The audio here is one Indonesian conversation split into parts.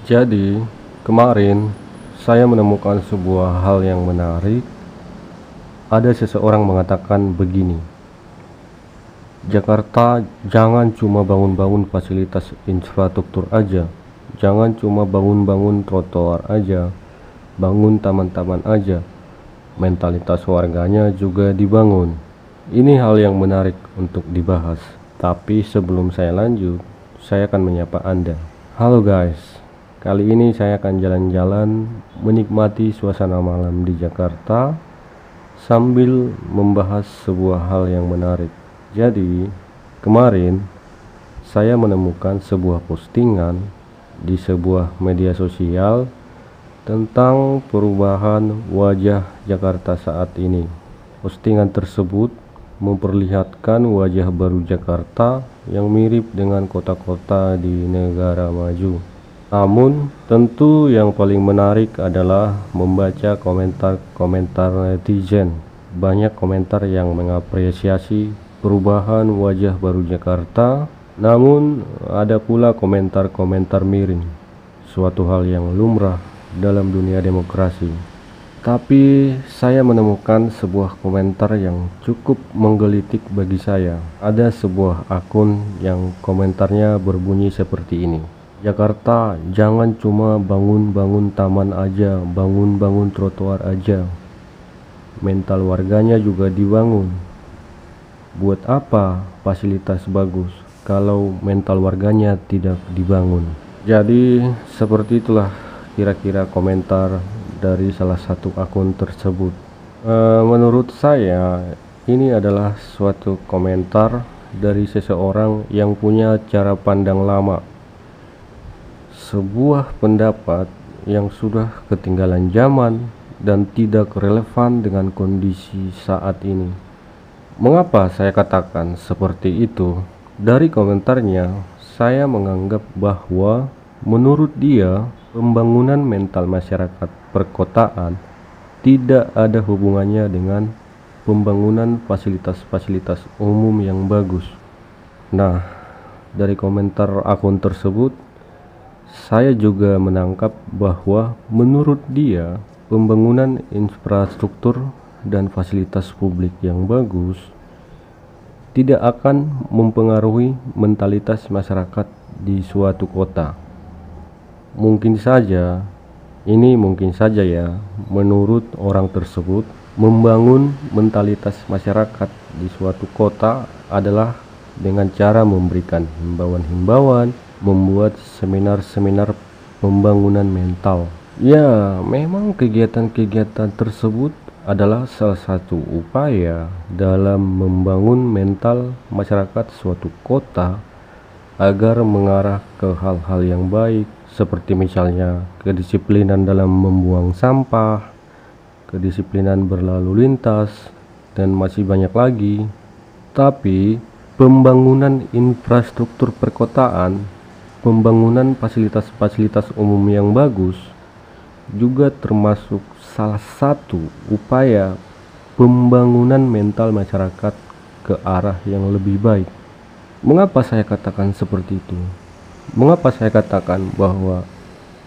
Jadi, kemarin saya menemukan sebuah hal yang menarik. Ada seseorang mengatakan begini, Jakarta jangan cuma bangun-bangun fasilitas infrastruktur aja, jangan cuma bangun-bangun trotoar aja, bangun taman-taman aja, mentalitas warganya juga dibangun. Ini hal yang menarik untuk dibahas. Tapi sebelum saya lanjut, saya akan menyapa Anda. Halo guys, kali ini saya akan jalan-jalan menikmati suasana malam di Jakarta sambil membahas sebuah hal yang menarik. Jadi, kemarin saya menemukan sebuah postingan di sebuah media sosial tentang perubahan wajah Jakarta saat ini. Postingan tersebut memperlihatkan wajah baru Jakarta yang mirip dengan kota-kota di negara maju. Namun, tentu yang paling menarik adalah membaca komentar-komentar netizen. Banyak komentar yang mengapresiasi perubahan wajah baru Jakarta, namun ada pula komentar-komentar miring, suatu hal yang lumrah dalam dunia demokrasi. Tapi saya menemukan sebuah komentar yang cukup menggelitik bagi saya. Ada sebuah akun yang komentarnya berbunyi seperti ini. Jakarta jangan cuma bangun-bangun taman aja, bangun-bangun trotoar aja. Mental warganya juga dibangun. Buat apa fasilitas bagus kalau mental warganya tidak dibangun? Jadi seperti itulah kira-kira komentar dari salah satu akun tersebut. Menurut saya ini adalah suatu komentar dari seseorang yang punya cara pandang lama, sebuah pendapat yang sudah ketinggalan zaman dan tidak relevan dengan kondisi saat ini. Mengapa saya katakan seperti itu? Dari komentarnya, saya menganggap bahwa menurut dia, pembangunan mental masyarakat perkotaan tidak ada hubungannya dengan pembangunan fasilitas-fasilitas umum yang bagus. Nah, dari komentar akun tersebut, saya juga menangkap bahwa menurut dia, pembangunan infrastruktur dan fasilitas publik yang bagus tidak akan mempengaruhi mentalitas masyarakat di suatu kota. Mungkin saja ya, menurut orang tersebut, membangun mentalitas masyarakat di suatu kota adalah dengan cara memberikan himbauan-himbauan, membuat seminar-seminar pembangunan mental. Ya, memang kegiatan-kegiatan tersebut adalah salah satu upaya dalam membangun mental masyarakat suatu kota agar mengarah ke hal-hal yang baik, seperti misalnya kedisiplinan dalam membuang sampah, kedisiplinan berlalu lintas, dan masih banyak lagi. Tapi pembangunan infrastruktur perkotaan, pembangunan fasilitas-fasilitas umum yang bagus juga termasuk salah satu upaya pembangunan mental masyarakat ke arah yang lebih baik. Mengapa saya katakan seperti itu? Mengapa saya katakan bahwa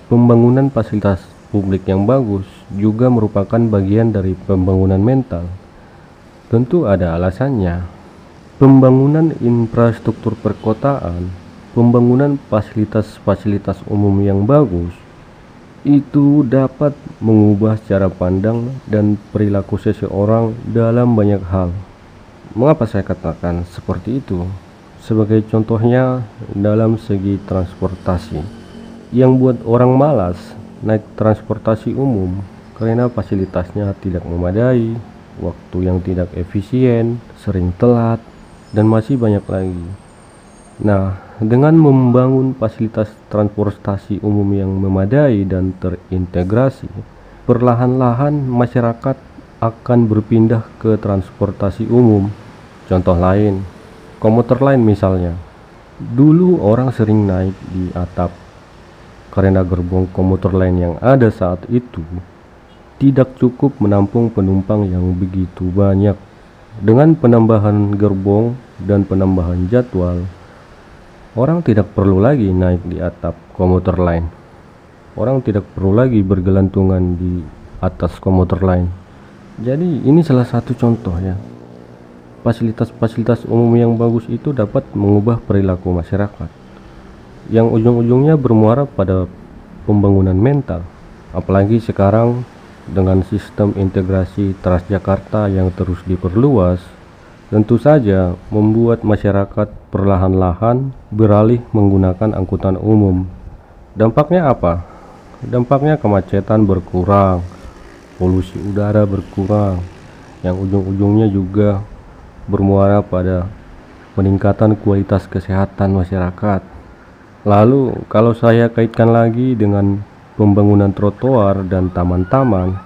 pembangunan fasilitas publik yang bagus juga merupakan bagian dari pembangunan mental? Tentu ada alasannya. Pembangunan infrastruktur perkotaan, pembangunan fasilitas-fasilitas umum yang bagus itu dapat mengubah cara pandang dan perilaku seseorang dalam banyak hal. Mengapa saya katakan seperti itu? Sebagai contohnya dalam segi transportasi, yang buat orang malas naik transportasi umum karena fasilitasnya tidak memadai, waktu yang tidak efisien, sering telat, dan masih banyak lagi. Nah, dengan membangun fasilitas transportasi umum yang memadai dan terintegrasi, perlahan-lahan masyarakat akan berpindah ke transportasi umum. Contoh lain, komuter lain misalnya. Dulu orang sering naik di atap karena gerbong komuter lain yang ada saat itu tidak cukup menampung penumpang yang begitu banyak. Dengan penambahan gerbong dan penambahan jadwal, orang tidak perlu lagi naik di atap komuter lain. Orang tidak perlu lagi bergelantungan di atas komuter lain. Jadi ini salah satu contoh ya. Fasilitas-fasilitas umum yang bagus itu dapat mengubah perilaku masyarakat, yang ujung-ujungnya bermuara pada pembangunan mental. Apalagi sekarang dengan sistem integrasi Transjakarta yang terus diperluas, tentu saja membuat masyarakat perlahan-lahan beralih menggunakan angkutan umum. Dampaknya apa? Dampaknya kemacetan berkurang, polusi udara berkurang, yang ujung-ujungnya juga bermuara pada peningkatan kualitas kesehatan masyarakat. Lalu kalau saya kaitkan lagi dengan pembangunan trotoar dan taman-taman,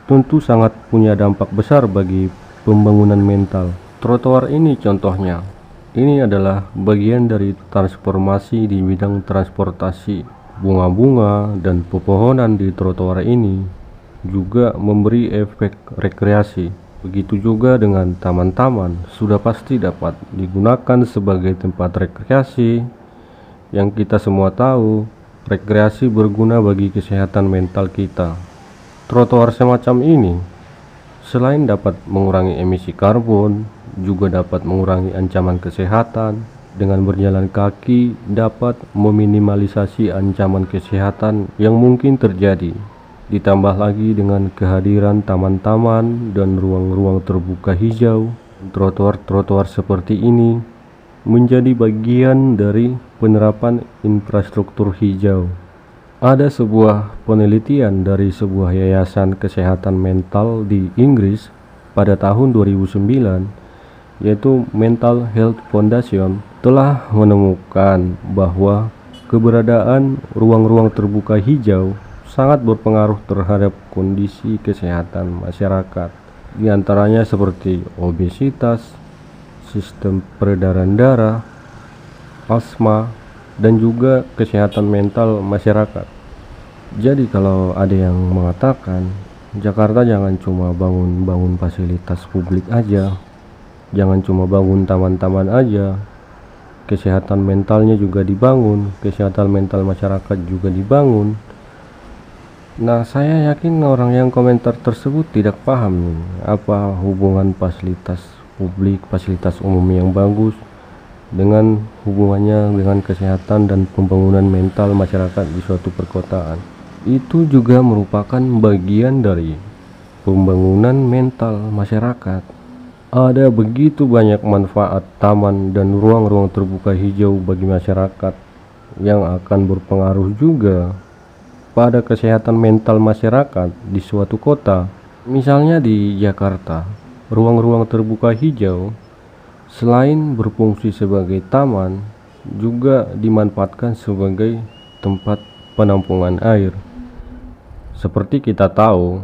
tentu sangat punya dampak besar bagi pembangunan mental. Trotoar ini contohnya, ini adalah bagian dari transformasi di bidang transportasi. Bunga-bunga dan pepohonan di trotoar ini juga memberi efek rekreasi. Begitu juga dengan taman-taman, sudah pasti dapat digunakan sebagai tempat rekreasi. Yang kita semua tahu, rekreasi berguna bagi kesehatan mental kita. Trotoar semacam ini selain dapat mengurangi emisi karbon, juga dapat mengurangi ancaman kesehatan. Dengan berjalan kaki dapat meminimalisasi ancaman kesehatan yang mungkin terjadi. Ditambah lagi dengan kehadiran taman-taman dan ruang-ruang terbuka hijau, trotoar-trotoar seperti ini menjadi bagian dari penerapan infrastruktur hijau. Ada sebuah penelitian dari sebuah yayasan kesehatan mental di Inggris pada tahun 2009, yaitu Mental Health Foundation, telah menemukan bahwa keberadaan ruang-ruang terbuka hijau sangat berpengaruh terhadap kondisi kesehatan masyarakat, di antaranya seperti obesitas, sistem peredaran darah, asma, dan juga kesehatan mental masyarakat. Jadi kalau ada yang mengatakan Jakarta jangan cuma bangun-bangun fasilitas publik aja, jangan cuma bangun taman-taman aja, kesehatan mentalnya juga dibangun, kesehatan mental masyarakat juga dibangun. Nah, saya yakin orang yang komentar tersebut tidak paham nih, apa hubungan fasilitas publik, fasilitas umum yang bagus dengan hubungannya dengan kesehatan dan pembangunan mental masyarakat di suatu perkotaan. Itu juga merupakan bagian dari pembangunan mental masyarakat. Ada begitu banyak manfaat taman dan ruang-ruang terbuka hijau bagi masyarakat yang akan berpengaruh juga pada kesehatan mental masyarakat di suatu kota. Misalnya di Jakarta, ruang-ruang terbuka hijau selain berfungsi sebagai taman, juga dimanfaatkan sebagai tempat penampungan air. Seperti kita tahu,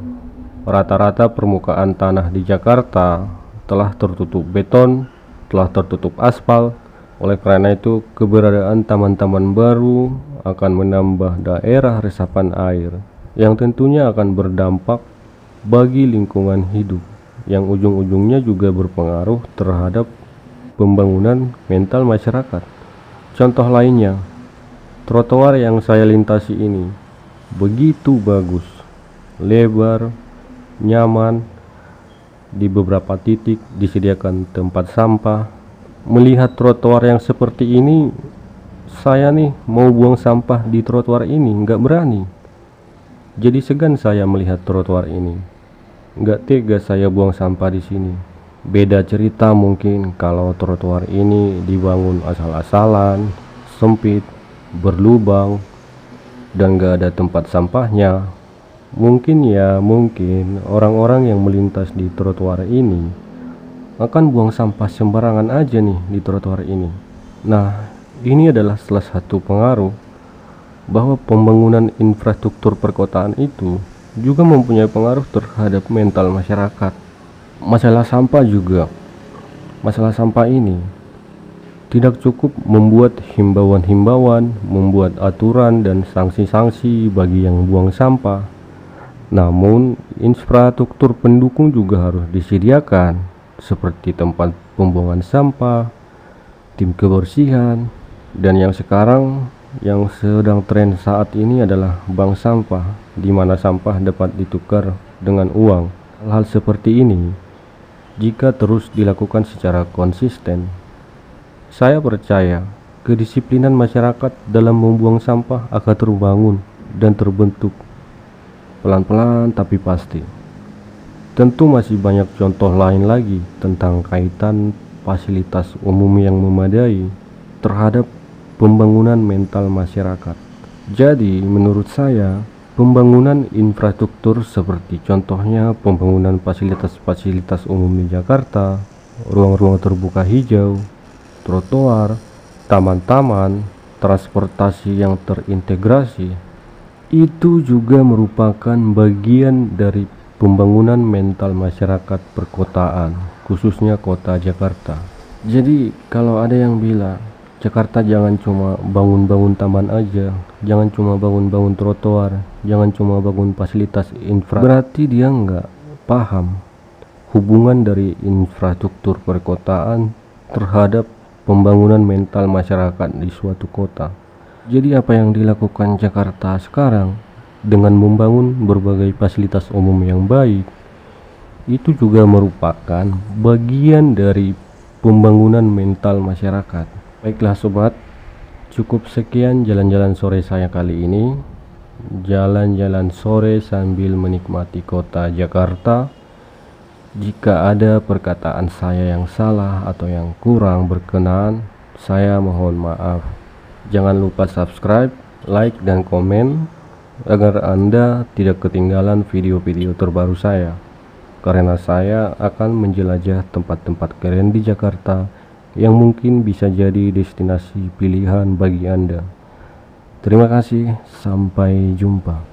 rata-rata permukaan tanah di Jakarta telah tertutup beton, telah tertutup aspal. Oleh karena itu, keberadaan taman-taman baru akan menambah daerah resapan air yang tentunya akan berdampak bagi lingkungan hidup, yang ujung-ujungnya juga berpengaruh terhadap pembangunan mental masyarakat. Contoh lainnya, trotoar yang saya lintasi ini begitu bagus, lebar, nyaman. Di beberapa titik disediakan tempat sampah. Melihat trotoar yang seperti ini, saya nih mau buang sampah di trotoar ini nggak berani. Jadi segan saya melihat trotoar ini. Nggak tega saya buang sampah di sini. Beda cerita mungkin kalau trotoar ini dibangun asal-asalan, sempit, berlubang, dan nggak ada tempat sampahnya. Mungkin orang-orang yang melintas di trotoar ini akan buang sampah sembarangan aja nih di trotoar ini. Nah, ini adalah salah satu pengaruh bahwa pembangunan infrastruktur perkotaan itu juga mempunyai pengaruh terhadap mental masyarakat. Masalah sampah juga. Masalah sampah ini tidak cukup membuat himbauan-himbauan, membuat aturan dan sanksi-sanksi bagi yang buang sampah. Namun, infrastruktur pendukung juga harus disediakan. seperti tempat pembuangan sampah, tim kebersihan, dan yang sekarang yang sedang tren saat ini adalah bank sampah, di mana sampah dapat ditukar dengan uang. Hal-hal seperti ini jika terus dilakukan secara konsisten, saya percaya kedisiplinan masyarakat dalam membuang sampah akan terbangun dan terbentuk pelan-pelan tapi pasti. Tentu masih banyak contoh lain lagi tentang kaitan fasilitas umum yang memadai terhadap pembangunan mental masyarakat. Jadi menurut saya, pembangunan infrastruktur seperti contohnya pembangunan fasilitas-fasilitas umum di Jakarta, ruang-ruang terbuka hijau, trotoar, taman-taman, transportasi yang terintegrasi, itu juga merupakan bagian dari pembangunan mental masyarakat perkotaan, khususnya kota Jakarta. Jadi kalau ada yang bilang Jakarta jangan cuma bangun-bangun taman aja, jangan cuma bangun-bangun trotoar, jangan cuma bangun fasilitas infra, berarti dia nggak paham hubungan dari infrastruktur perkotaan terhadap pembangunan mental masyarakat di suatu kota. Jadi apa yang dilakukan Jakarta sekarang dengan membangun berbagai fasilitas umum yang baik, itu juga merupakan bagian dari pembangunan mental masyarakat. Baiklah sobat, cukup sekian jalan-jalan sore saya kali ini. Jalan-jalan sore sambil menikmati kota Jakarta. Jika ada perkataan saya yang salah atau yang kurang berkenan, saya mohon maaf. Jangan lupa subscribe, like, dan komen agar Anda tidak ketinggalan video-video terbaru saya, karena saya akan menjelajah tempat-tempat keren di Jakarta yang mungkin bisa jadi destinasi pilihan bagi Anda. Terima kasih, sampai jumpa.